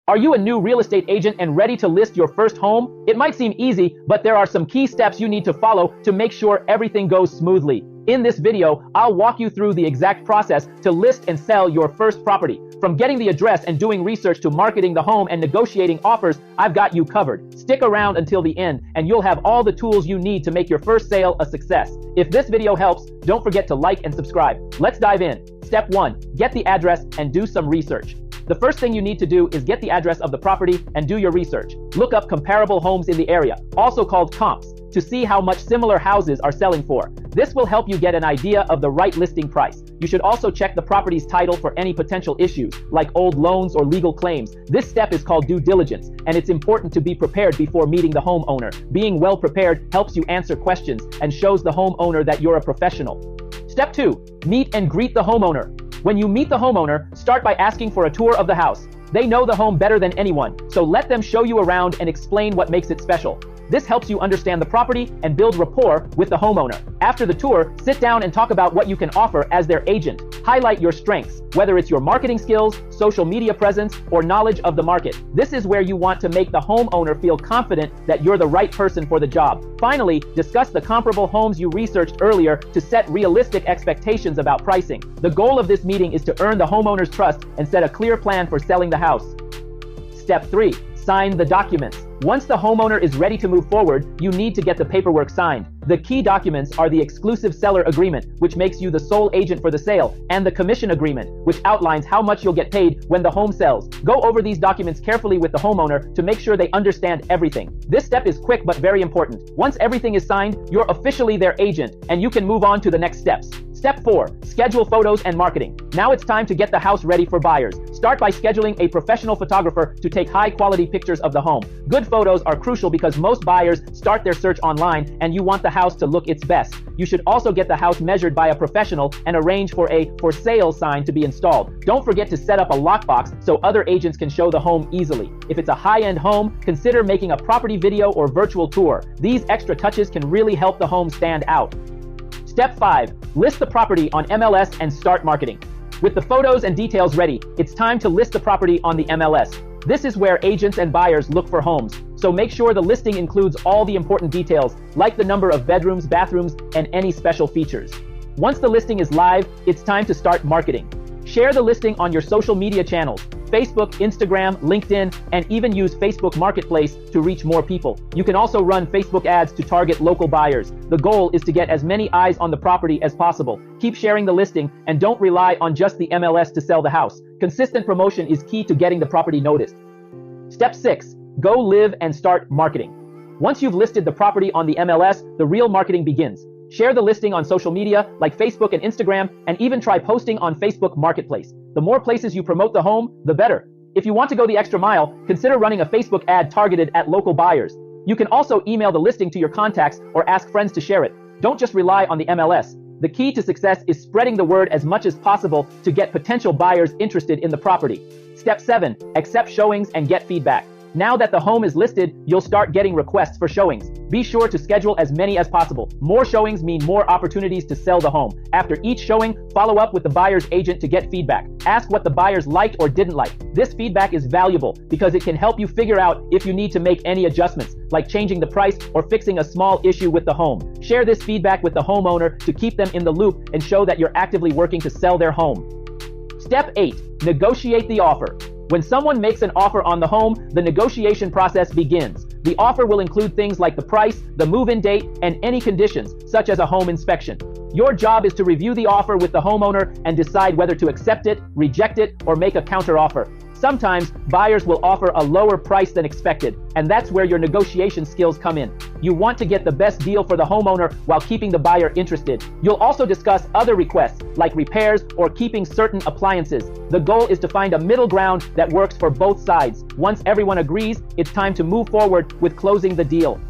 Are you a new real estate agent and ready to list your first home? It might seem easy, but there are some key steps you need to follow to make sure everything goes smoothly. In this video, I'll walk you through the exact process to list and sell your first property. From getting the address and doing research to marketing the home and negotiating offers, I've got you covered. Stick around until the end, and you'll have all the tools you need to make your first sale a success. If this video helps, don't forget to like and subscribe. Let's dive in. Step 1. Get the address and do some research. The first thing you need to do is get the address of the property and do your research. Look up comparable homes in the area, also called comps, to see how much similar houses are selling for. This will help you get an idea of the right listing price. You should also check the property's title for any potential issues, like old loans or legal claims. This step is called due diligence, and it's important to be prepared before meeting the homeowner. Being well prepared helps you answer questions and shows the homeowner that you're a professional. Step 2. Meet and greet the homeowner. When you meet the homeowner, start by asking for a tour of the house. They know the home better than anyone, so let them show you around and explain what makes it special. This helps you understand the property and build rapport with the homeowner. After the tour, sit down and talk about what you can offer as their agent. Highlight your strengths, whether it's your marketing skills, social media presence, or knowledge of the market. This is where you want to make the homeowner feel confident that you're the right person for the job. Finally, discuss the comparable homes you researched earlier to set realistic expectations about pricing. The goal of this meeting is to earn the homeowner's trust and set a clear plan for selling the house. Step 3. Sign the documents. Once the homeowner is ready to move forward, you need to get the paperwork signed. The key documents are the exclusive seller agreement, which makes you the sole agent for the sale, and the commission agreement, which outlines how much you'll get paid when the home sells. Go over these documents carefully with the homeowner to make sure they understand everything. This step is quick but very important. Once everything is signed, you're officially their agent, and you can move on to the next steps. Step 4. Schedule photos and marketing. Now it's time to get the house ready for buyers. Start by scheduling a professional photographer to take high-quality pictures of the home. Good photos are crucial because most buyers start their search online and you want the house to look its best. You should also get the house measured by a professional and arrange for a for sale sign to be installed. Don't forget to set up a lockbox so other agents can show the home easily. If it's a high-end home, consider making a property video or virtual tour. These extra touches can really help the home stand out. Step 5. List the property on MLS and start marketing. With the photos and details ready, it's time to list the property on the MLS. This is where agents and buyers look for homes, so make sure the listing includes all the important details, like the number of bedrooms, bathrooms, and any special features. Once the listing is live, it's time to start marketing. Share the listing on your social media channels, Facebook, Instagram, LinkedIn, and even use Facebook Marketplace to reach more people. You can also run Facebook ads to target local buyers. The goal is to get as many eyes on the property as possible. Keep sharing the listing and don't rely on just the MLS to sell the house. Consistent promotion is key to getting the property noticed. Step 6. Go live and start marketing. Once you've listed the property on the MLS, the real marketing begins. Share the listing on social media like Facebook and Instagram, and even try posting on Facebook Marketplace. The more places you promote the home, the better. If you want to go the extra mile, consider running a Facebook ad targeted at local buyers. You can also email the listing to your contacts or ask friends to share it. Don't just rely on the MLS. The key to success is spreading the word as much as possible to get potential buyers interested in the property. Step 7. Accept showings and get feedback. Now that the home is listed, you'll start getting requests for showings. Be sure to schedule as many as possible. More showings mean more opportunities to sell the home. After each showing, follow up with the buyer's agent to get feedback. Ask what the buyers liked or didn't like. This feedback is valuable because it can help you figure out if you need to make any adjustments, like changing the price or fixing a small issue with the home. Share this feedback with the homeowner to keep them in the loop and show that you're actively working to sell their home. Step 8. Negotiate the offer. When someone makes an offer on the home, the negotiation process begins. The offer will include things like the price, the move-in date, and any conditions, such as a home inspection. Your job is to review the offer with the homeowner and decide whether to accept it, reject it, or make a counteroffer. Sometimes, buyers will offer a lower price than expected, and that's where your negotiation skills come in. You want to get the best deal for the homeowner while keeping the buyer interested. You'll also discuss other requests, like repairs or keeping certain appliances. The goal is to find a middle ground that works for both sides. Once everyone agrees, it's time to move forward with closing the deal.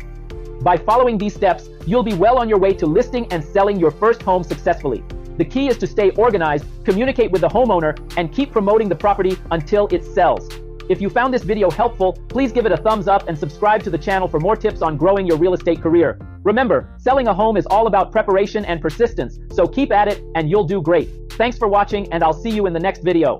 By following these steps, you'll be well on your way to listing and selling your first home successfully. The key is to stay organized, communicate with the homeowner, and keep promoting the property until it sells. If you found this video helpful, please give it a thumbs up and subscribe to the channel for more tips on growing your real estate career. Remember, selling a home is all about preparation and persistence, so keep at it and you'll do great. Thanks for watching, and I'll see you in the next video.